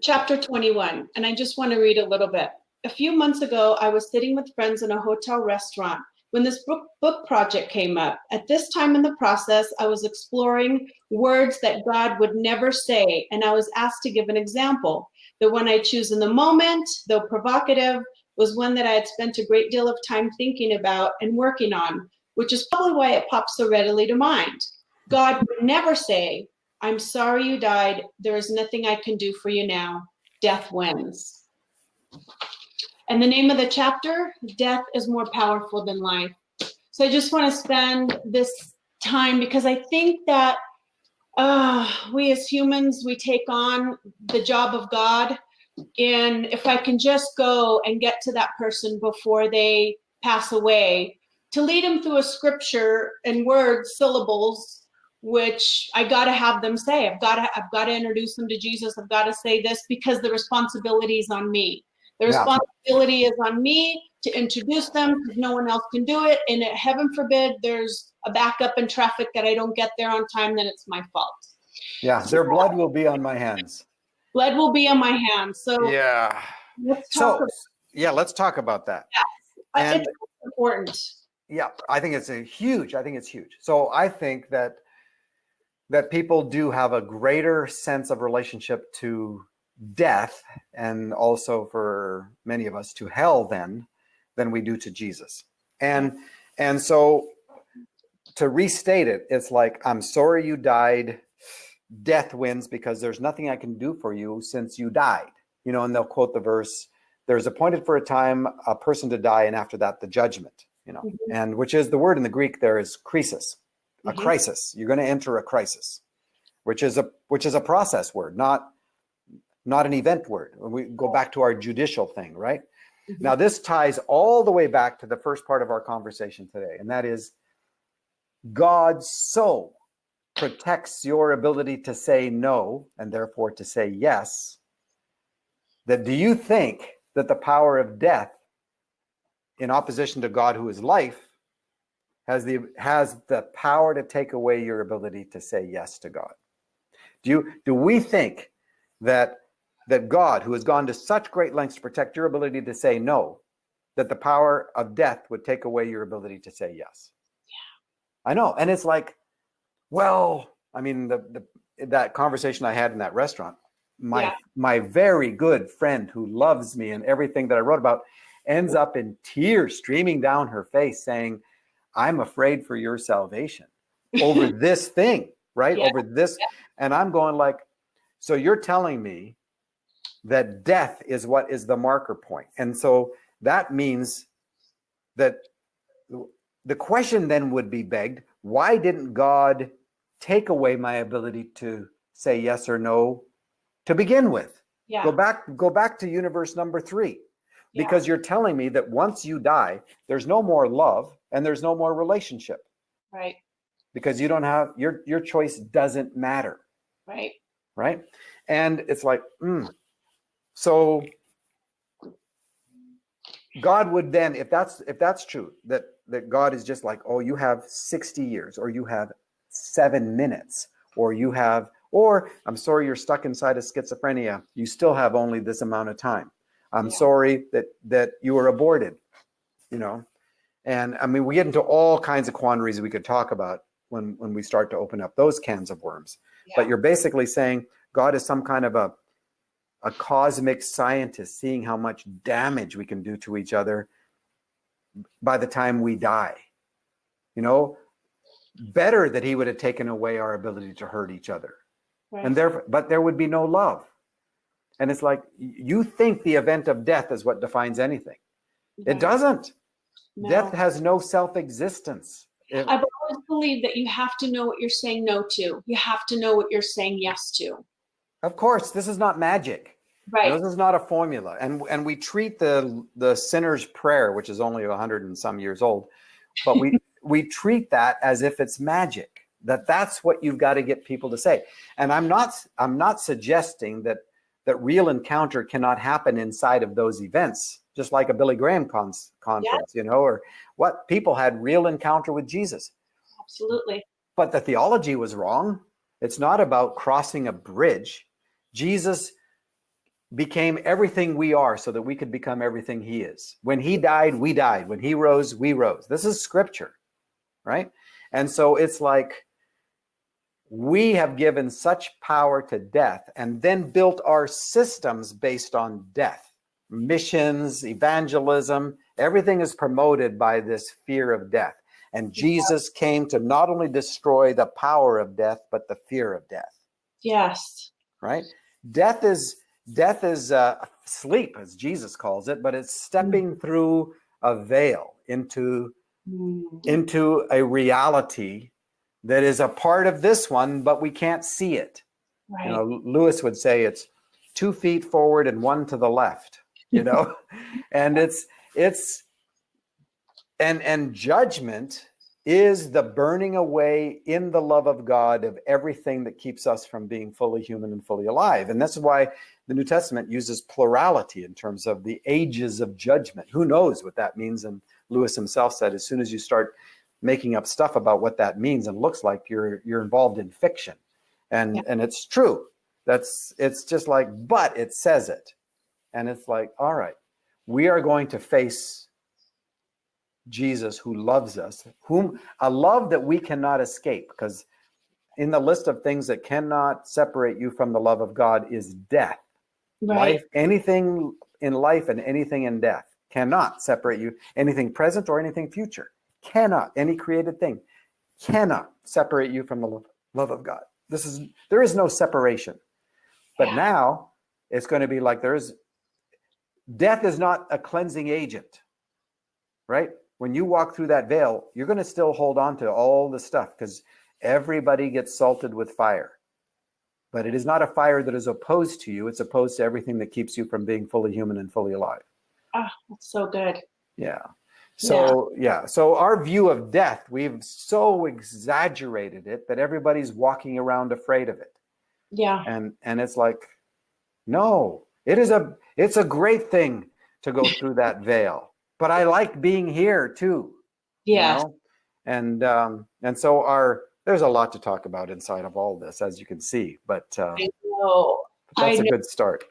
Chapter 21, and I just want to read a little bit. A few months ago, I was sitting with friends in a hotel restaurant when this book project came up. At this time in the process, I was exploring words that God would never say, and I was asked to give an example. The one I choose in the moment, though provocative, was one that I had spent a great deal of time thinking about and working on, which is probably why it pops so readily to mind. God would never say, "I'm sorry you died. There is nothing I can do for you now. Death wins." And the name of the chapter, Death is More Powerful Than Life. So I just want to spend this time because I think that we as humans, we take on the job of God. And if I can just go and get to that person before they pass away, to lead them through a scripture and words, syllables, which I got to have them say. I've got to introduce them to Jesus. I've got to say this because the responsibility is on me. The responsibility is on me to introduce them because no one else can do it. And heaven forbid there's a backup in traffic that I don't get there on time, then it's my fault. Yeah, their blood will be on my hands. Blood will be on my hands. So yeah. Let's talk about that. Yes, and it's important. Yeah, I think it's huge. So I think that people do have a greater sense of relationship to death, and also for many of us to hell than we do to Jesus. And so to restate it, it's like, I'm sorry you died. Death wins because there's nothing I can do for you since you died. And they'll quote the verse, "There's appointed for a time a person to die, and after that the judgment." And which is the word in the Greek there is krisis, a crisis. You're going to enter a crisis, which is a process word, not an event word. We go back to our judicial thing, right? Now this ties all the way back to the first part of our conversation today, and that is God so protects your ability to say no and therefore to say yes, that do you think that the power of death in opposition to God, who is life, has the power to take away your ability to say yes to God? Do we think that God, who has gone to such great lengths to protect your ability to say no, that the power of death would take away your ability to say yes? Yeah. I know. And it's like, well, I mean, that conversation I had in that restaurant, my very good friend who loves me and everything that I wrote about ends up in tears streaming down her face saying, "I'm afraid for your salvation over this thing," right? Yeah. Over this. Yeah. And I'm going like, so you're telling me that death is what is the marker point. And so that means that the question then would be begged, why didn't God take away my ability to say yes or no to begin with? Yeah. Go back to universe number 3. Because you're telling me that once you die, there's no more love and there's no more relationship. Right. Because you don't have, your choice doesn't matter. Right. Right. And it's like, so God would then, if that's true, that God is just like, oh, you have 60 years, or you have 7 minutes, or I'm sorry, you're stuck inside of schizophrenia. You still have only this amount of time. I'm sorry that you were aborted, and I mean, we get into all kinds of quandaries we could talk about when we start to open up those cans of worms. Yeah. But you're basically saying God is some kind of a cosmic scientist seeing how much damage we can do to each other by the time we die. Better that he would have taken away our ability to hurt each other. Right. But there would be no love. And it's like, you think the event of death is what defines anything. It doesn't. No. Death has no self-existence. I've always believed that you have to know what you're saying no to. You have to know what you're saying yes to. Of course, this is not magic. Right. This is not a formula. And we treat the sinner's prayer, which is only 100 and some years old, but we treat that as if it's magic, that's what you've got to get people to say. And I'm not suggesting that real encounter cannot happen inside of those events, just like a Billy Graham conference, or what people had real encounter with Jesus. Absolutely. But the theology was wrong. It's not about crossing a bridge. Jesus became everything we are so that we could become everything he is. When he died, we died. When he rose, we rose. This is scripture, right? And so it's like we have given such power to death and then built our systems based on death. Missions, evangelism, everything is promoted by this fear of death. And Jesus came to not only destroy the power of death, but the fear of death. Yes. Right? Death is sleep, as Jesus calls it, but it's stepping through a veil into a reality that is a part of this one, but we can't see it. Right. You know, Lewis would say it's 2 feet forward and 1 to the left, you know, and and judgment is the burning away in the love of God of everything that keeps us from being fully human and fully alive. And that's why the New Testament uses plurality in terms of the ages of judgment. Who knows what that means? And Lewis himself said, as soon as you start making up stuff about what that means and looks like, you're involved in fiction. And it's true. It's just like, but it says it. And it's like, all right, we are going to face Jesus, who loves us, whom a love that we cannot escape, because in the list of things that cannot separate you from the love of God is death. Right. Life, anything in life and anything in death cannot separate you. Anything present or anything future cannot. Any created thing cannot separate you from the love of God. There is no separation. But now it's going to be like death is not a cleansing agent, right? When you walk through that veil, you're going to still hold on to all the stuff because everybody gets salted with fire. But it is not a fire that is opposed to you. It's opposed to everything that keeps you from being fully human and fully alive. Oh, that's so good. Yeah. So our view of death, we've so exaggerated it that everybody's walking around afraid of it. Yeah. And it's like, no, it's a great thing to go through that veil. But I like being here too. Yeah. You know? And so there's a lot to talk about inside of all this, as you can see. But I know. that's a good start.